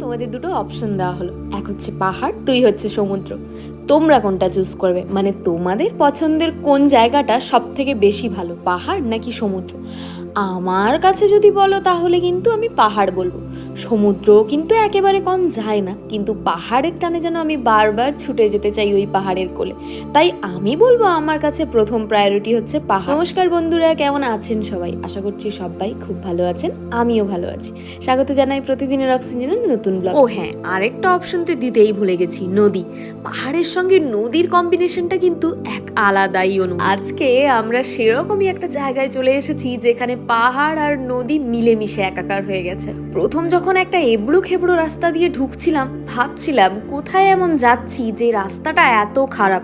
তোমাদের দুটো অপশন দেওয়া হলো, এক হচ্ছে পাহাড়, দুই হচ্ছে সমুদ্র। তোমরা কোনটা চুজ করবে? মানে তোমাদের পছন্দের কোন জায়গাটা সব থেকে বেশি ভালো, পাহাড় নাকি সমুদ্র? আমার কাছে যদি বলো তাহলে কিন্তু আমি পাহাড় বলবো। সমুদ্রও কিন্তু একেবারে কম যায় না, কিন্তু পাহাড়ের টানে যেন আমি বারবার ছুটে যেতে চাই ওই পাহাড়ের কোলে। তাই আমি বলবো আমার কাছে প্রথম প্রায়োরিটি হচ্ছে পাহাড়। নমস্কার বন্ধুরা, কেমন আছেন সবাই? আশা করছি সবাই খুব ভালো আছেন, আমিও ভালো আছি। স্বাগত জানাই প্রতিদিনের অক্সিজেনের নতুন ব্লগ। ও হ্যাঁ, আরেকটা অপশন তো দিতেই ভুলে গেছি, নদী। পাহাড়ের সঙ্গে নদীর কম্বিনেশনটা কিন্তু এক আলাদাই অনুভূতি। আজকে আমরা সেরকমই একটা জায়গায় চলে এসেছি যেখানে পাহাড় আর নদী মিলেমিশে একাকার হয়ে গেছে। প্রথম যখন একটা এবড়ো খেবড়ো রাস্তা দিয়ে ঢুকছিলাম, ভাবছিলাম কোথায় এমন যাচ্ছি যে রাস্তাটা এত খারাপ,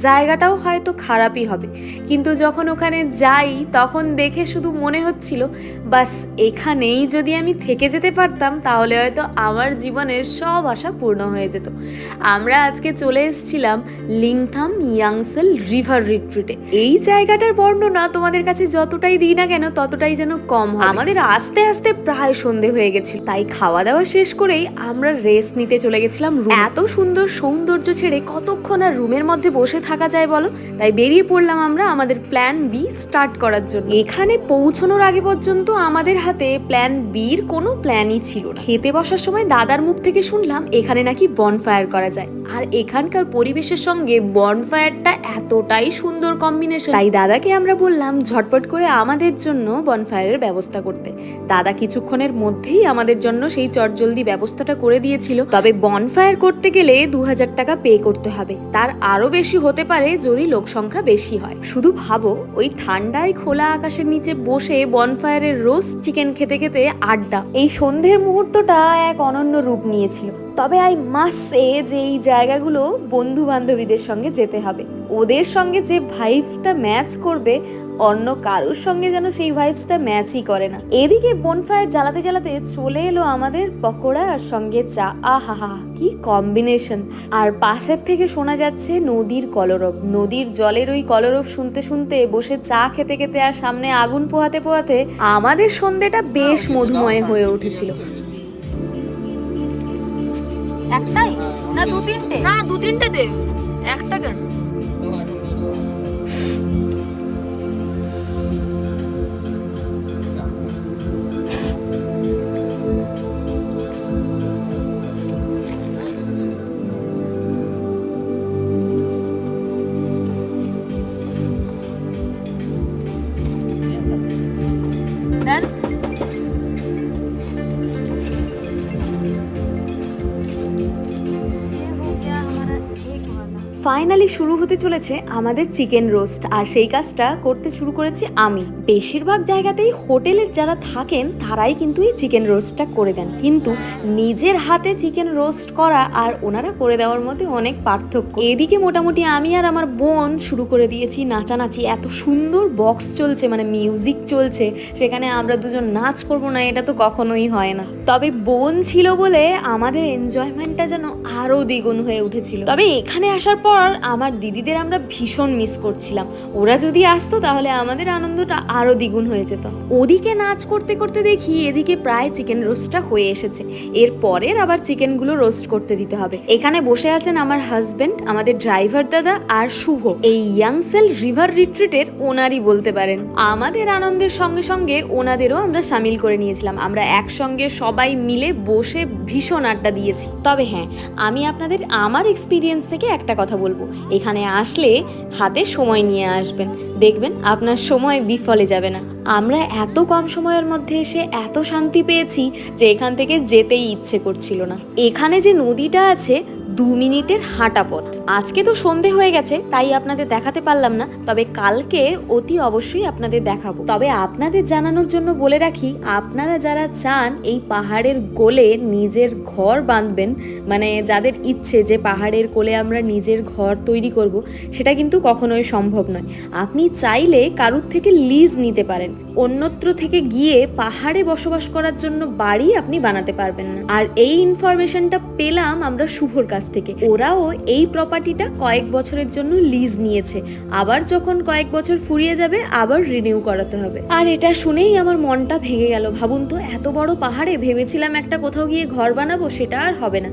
জায়গাটাও হয়তো খারাপই হবে। কিন্তু যখন ওখানে যাই তখন দেখে শুধু মনে হচ্ছিল বাস এখানেই যদি আমি থেকে যেতে পারতাম তাহলে হয়তো আমার জীবনের সব আশা পূর্ণ হয়ে যেত। আমরা আজকে চলে এসেছিলাম লিংথাম ইয়াংসেল রিভার রিট্রিটে। এই জায়গাটার বর্ণনা তোমাদের কাছে যতটাই দিই না কেন ততটাই যেন কম হয়। আমাদের আস্তে আস্তে প্রায় সন্ধে হয়ে গেছিল, তাই খাওয়া দাওয়া শেষ করেই আমরা রেস্ট নিতে চলে গেছিলাম। এত সুন্দর সৌন্দর্য ছেড়ে কতক্ষণ আর রুমের মধ্যে বসে থাকা যায় বলো? তাই বেরিয়ে পড়লাম আমরা আমাদের প্ল্যান বি স্টার্ট করার জন্য। এখানে পৌঁছানোর আগে পর্যন্ত আমাদের হাতে প্ল্যান বির কোনো প্ল্যানই ছিল না। খেতে বসার সময় দাদার মুখ থেকে শুনলাম এখানে নাকি বনফায়ার করা যায়, আর এখানকার পরিবেশের সঙ্গে বনফায়ারটা এতটাই সুন্দর কম্বিনেশন, তাই দাদাকে আমরা বললাম ঝটপট করে আমাদের জন্য বনফায়ারের ব্যবস্থা করতে। দাদা কিছুক্ষণের মধ্যেই আমাদের জন্য সেই চটজলদি ব্যবস্থাটা করে দিয়েছিল। তবে বনফায়ার করতে গেলে 2000 টাকা পে করতে হবে, তার আরো বেশি হতে পারে যদি লোক সংখ্যা বেশি হয়। শুধু ভাবো, ওই ঠান্ডায় খোলা আকাশের নিচে বসে বনফায়ারের রোস্ট চিকেন খেতে খেতে আড্ডা, এই সন্ধ্যের মুহূর্তটা এক অনন্য রূপ নিয়েছিল। তবে আই মাস্ট সে যে এই জায়গাগুলো বন্ধু বান্ধবীদের সঙ্গে যেতে হবে। ওদের সঙ্গে যে ভাইবসটা ম্যাচ করবে অন্য কারোর সঙ্গে যেন সেই ভাইবসটা ম্যাচই করে না। এদিকে বনফায়ার জ্বালাতে জ্বালাতে চলে এলো আমাদের পকোড়া আর সঙ্গে চা। আহা কি কম্বিনেশন! আর পাশের থেকে শোনা যাচ্ছে নদীর কলরব, নদীর জলের ওই কলরব শুনতে শুনতে বসে চা খেতে খেতে আর সামনে আগুন পোহাতে পোহাতে আমাদের সন্ধ্যেটা বেশ মধুময় হয়ে উঠেছিল। একটাই না দু তিনটে? না, দু তিনটে দে, একটা কেন? ফাইনালি শুরু হতে চলেছে আমাদের চিকেন রোস্ট, আর সেই কাজটা করতে শুরু করেছি আমি। বেশিরভাগ জায়গাতেই হোটেলের যারা থাকেন তারাই কিন্তু এই চিকেন রোস্টটা করে দেন, কিন্তু নিজের হাতে চিকেন রোস্ট করা আর ওনারা করে দেওয়ার মধ্যে অনেক পার্থক্য। এদিকে মোটামুটি আমি আর আমার বোন শুরু করে দিয়েছি নাচানাচি। এত সুন্দর বক্স চলছে, মানে মিউজিক চলছে, সেখানে আমরা দুজন নাচ করবো না এটা তো কখনোই হয় না। তবে বোন ছিল বলে আমাদের এনজয়মেন্টটা যেন আরো দ্বিগুণ হয়ে উঠেছিল। তবে এখানে আসার পর আমার দিদিদের আমরা ভীষণ মিস করছিলাম। ওরা যদি আসতো তাহলে আমাদের আনন্দটা আরো দ্বিগুণ হয়ে যেত। ওদিকে নাচ করতে করতে দেখি এদিকে প্রায় চিকেন রোস্টটা হয়ে এসেছে। এরপরের আবার চিকেনগুলো রোস্ট করতে দিতে হবে। এখানে বসে আছেন আমার হাজবেন্ড, আমাদের ড্রাইভার দাদা আর শুভ, এই ইয়াংসেল রিভার রিট্রিটের ওনারই বলতে পারেন। আমাদের আনন্দের সঙ্গে সঙ্গে ওনাদেরও আমরা সামিল করে নিয়েছিলাম। আমরা একসঙ্গে সবাই মিলে বসে ভীষণ আড্ডা দিয়েছি। তবে হ্যাঁ, আমি আপনাদের আমার এক্সপিরিয়েন্স থেকে একটা কথা বলবো, এখানে আসলে হাতে সময় নিয়ে আসবেন, দেখবেন আপনার সময় বিফলে যাবে না। আমরা এত কম সময়ের মধ্যে এসে এত শান্তি পেয়েছি যে এখান থেকে যেতেই ইচ্ছে করছিল না। এখানে যে নদীটা আছে 2 মিনিটের হাঁটা পথ। আজকে তো সন্ধে হয়ে গেছে তাই আপনাদের দেখাতে পারলাম না, তবে কালকে অতি অবশ্যই আপনাদের দেখাবো। তবে আপনাদের জানানোর জন্য বলে রাখি, আপনারা যারা চান এই পাহাড়ের কোলে নিজের ঘর বাঁধবেন, মানে যাদের ইচ্ছে যে পাহাড়ের কোলে আমরা নিজের ঘর তৈরি করব, সেটা কিন্তু কখনোই সম্ভব নয়। আপনি চাইলে কারুর থেকে লিজ নিতে পারেন, অন্যত্র থেকে গিয়ে পাহাড়ে বসবাস করার জন্য বাড়ি আপনি বানাতে পারবেন না। আর এই ইনফরমেশনটা পেলাম আমরা শুভর কাছ থেকে। ওরাও এই প্রপার্টিটা কয়েক বছরের জন্য লিজ নিয়েছে, আবার যখন কয়েক বছর ফুরিয়ে যাবে আবার রিনিউ করাতে হবে। আর এটা শুনেই আমার মনটা ভেঙে গেল। ভাবুন তো, এত বড় পাহাড়ে ভেবেছিলাম একটা কোথাও গিয়ে ঘর বানাবো, সেটা আর হবে না।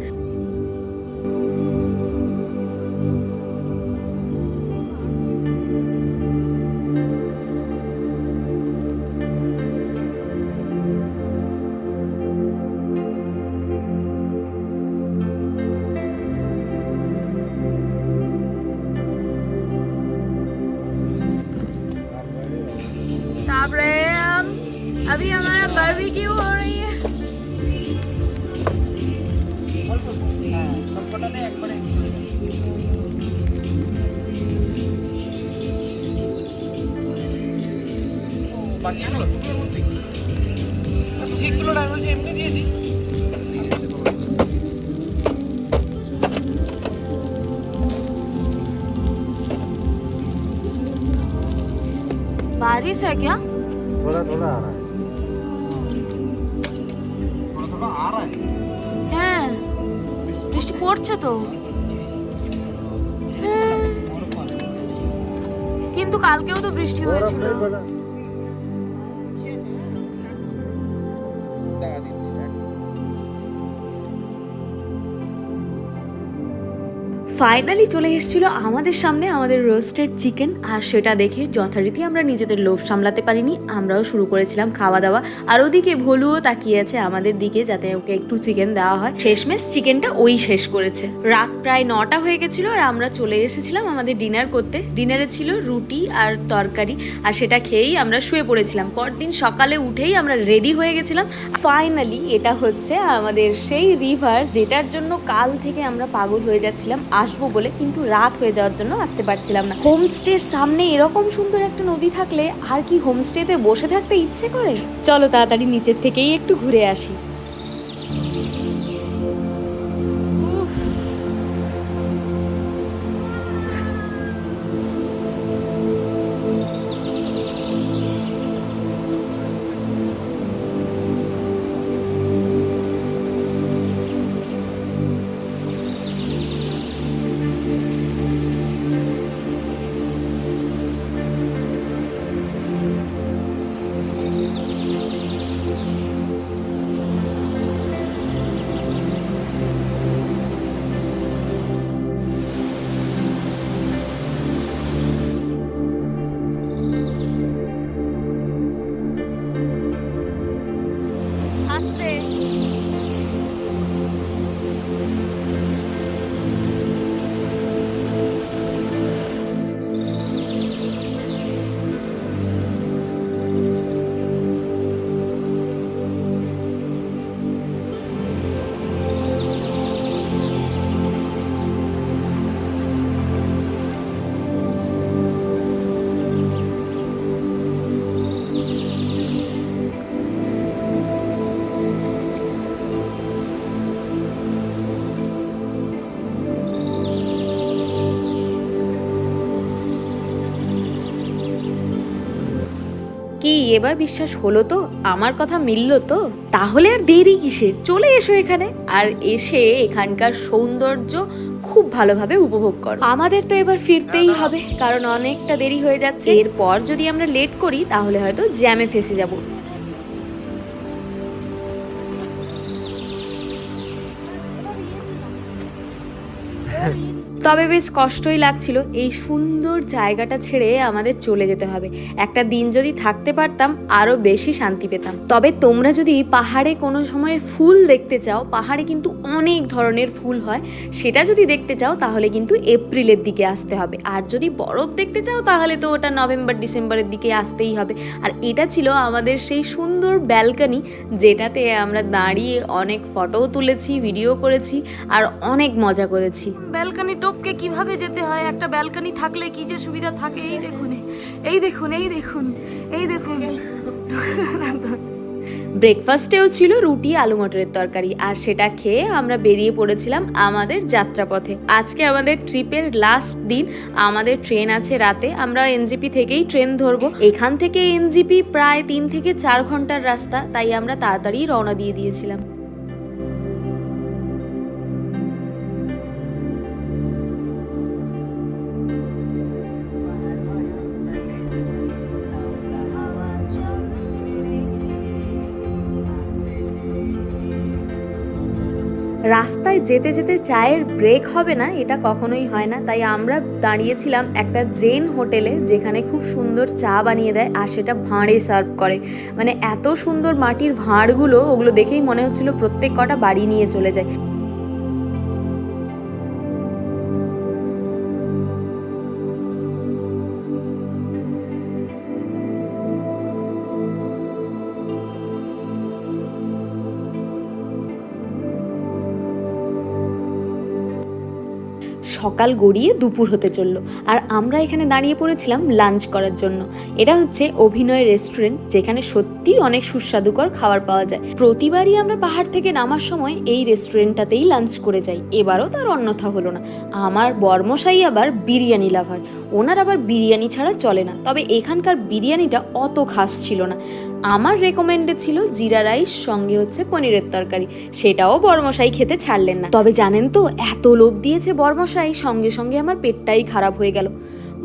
अभी हमारा बारबेक्यू हो रही है। बारिश है क्या? थोड़ा थोड़ा आ रहा है, थोड़ा थोड़ा आ रहा है। হ্যাঁ, বৃষ্টি পড়ছে তো। হ্যাঁ, কিন্তু কালকেও তো বৃষ্টি बर्फ হয়েছিল। नहीं पड़ा। ফাইনালি চলে এসেছিল আমাদের সামনে আমাদের রোস্টেড চিকেন, আর সেটা দেখে যথারীতি আমরা নিজেদের লোভ সামলাতে পারিনি, আমরাও শুরু করেছিলাম খাওয়া দাওয়া। আর ওদিকে ভলুও তাকিয়ে আছে আমাদের দিকে যাতে ওকে একটু চিকেন দেওয়া হয়। শেষমেশ চিকেনটা ওই শেষ করেছে। রাত প্রায় 9টা হয়ে গেছিল আর আমরা চলে এসেছিলাম আমাদের ডিনার করতে। ডিনারে ছিল রুটি আর তরকারি, আর সেটা খেয়েই আমরা শুয়ে পড়েছিলাম। পরদিন সকালে উঠেই আমরা রেডি হয়ে গেছিলাম। ফাইনালি এটা হচ্ছে আমাদের সেই রিভার যেটার জন্য কাল থেকে আমরা পাগল হয়ে যাচ্ছিলাম আসবো বলে, কিন্তু রাত হয়ে যাওয়ার জন্য আসতে পারছিলাম না। হোমস্টের সামনে এরকম সুন্দর একটা নদী থাকলে আর কি হোমস্টেতে বসে থাকতে ইচ্ছে করে? চলো তাড়াতাড়ি নিচের থেকেই একটু ঘুরে আসি। কি এবার বিশ্বাস হলো তো? আমার কথা মিললো তো? তাহলে আর দেরি কিসের, চলে এসো এখানে আর এসে এখানকার সৌন্দর্য খুব ভালোভাবে উপভোগ করো। আমাদের তো এবার ফিরতেই হবে, কারণ অনেকটা দেরি হয়ে যাচ্ছে। এরপর যদি আমরা লেট করি তাহলে হয়তো জ্যামে ফেসে যাব। তবে বেশ কষ্টই লাগছিল, এই সুন্দর জায়গাটা ছেড়ে আমাদের চলে যেতে হবে। একটা দিন যদি থাকতে পারতাম আরো বেশি শান্তি পেতাম। তবে তোমরা যদি পাহাড়ে কোনো সময় ফুল দেখতে চাও, পাহাড়ে কিন্তু অনেক ধরনের ফুল হয়, সেটা যদি দেখতে চাও তাহলে কিন্তু এপ্রিলের দিকে আসতে হবে। আর যদি বরফ দেখতে চাও তাহলে তো ওটা নভেম্বর ডিসেম্বরের দিকে আসতেই হবে। আর এটা ছিল আমাদের সেই সুন্দর ব্যালকনি, যেটাতে আমরা দাঁড়িয়ে অনেক ফটোও তুলেছি, ভিডিও করেছি আর অনেক মজা করেছি। ব্যালকনি টপকে কিভাবে যেতে হয়, একটা ব্যালকনি থাকলে কি যে সুবিধা থাকে। এই দেখুন, এই দেখুন, এই দেখুন, এই দেখুন। ব্রেকফাস্টেও ছিল রুটি আলু মটরের তরকারি, আর সেটা খেয়ে আমরা বেরিয়ে পড়েছিলাম আমাদের যাত্রাপথে। আজকে আমাদের ট্রিপের লাস্ট দিন, আমাদের ট্রেন আছে রাতে, আমরা এনজিপি থেকেই ট্রেন ধরবো। এখান থেকে এনজিপি প্রায় 3 থেকে 4 ঘন্টার রাস্তা, তাই আমরা তাড়াতাড়ি রওনা দিয়ে দিয়েছিলাম। রাস্তায় যেতে যেতে চায়ের ব্রেক হবে না, এটা কখনোই হয় না। তাই আমরা দাঁড়িয়েছিলাম একটা জেন হোটেলে, যেখানে খুব সুন্দর চা বানিয়ে দেয়, আর সেটা ভাঁড়ে সার্ভ করে। মানে এত সুন্দর মাটির ভাঁড়গুলো, ওগুলো দেখেই মনে হচ্ছিল প্রত্যেক কটা বাড়ি নিয়ে চলে যায়। সকাল গড়িয়ে দুপুর হতে চললো, আর আমরা এখানে দাঁড়িয়ে পড়েছিলাম লাঞ্চ করার জন্য। এটা হচ্ছে অভিনয় রেস্টুরেন্ট, যেখানে সত্যি অনেক সুস্বাদুকর খাবার পাওয়া যায়। প্রতিবারই আমরা পাহাড় থেকে নামার সময় এই রেস্টুরেন্টটাতেই লাঞ্চ করে যাই, এবারও তার অন্যথা হলো না। আমার বর্মশাই আবার বিরিয়ানি লাভার, ওনার আবার বিরিয়ানি ছাড়া চলে না। তবে এখানকার বিরিয়ানিটা অত খাস ছিল না। আমার রেকমেন্ডে ছিল জিরা রাইস, সঙ্গে হচ্ছে পনিরের তরকারি, সেটাও বর্মশাই খেতে ছাড়লেন না। তবে জানেন তো, এত লোভ দিয়েছে বর্মশাই, সঙ্গে সঙ্গে আমার পেটটাই খারাপ হয়ে গেল।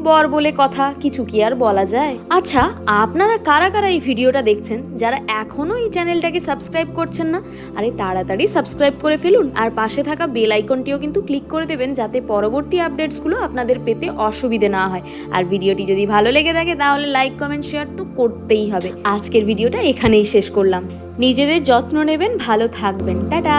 বর বলে কথা, কিছু কি আর বলা যায়। আচ্ছা, আপনারা কারা কারা এই ভিডিওটা দেখছেন, যারা এখনো এই চ্যানেলটাকে সাবস্ক্রাইব করছেন না, আরে তাড়াতাড়ি সাবস্ক্রাইব করে ফেলুন, আর পাশে থাকা বেল আইকনটিও কিন্তু ক্লিক করে দেবেন, যাতে পরবর্তী আপডেটসগুলো আপনাদের পেতে অসুবিধে না হয়। আর ভিডিওটি যদি ভালো লেগে থাকে তাহলে লাইক কমেন্ট শেয়ার তো করতেই হবে। আজকের ভিডিওটা এখানেই শেষ করলাম। নিজেদের যত্ন নেবেন, ভালো থাকবেন, টাটা।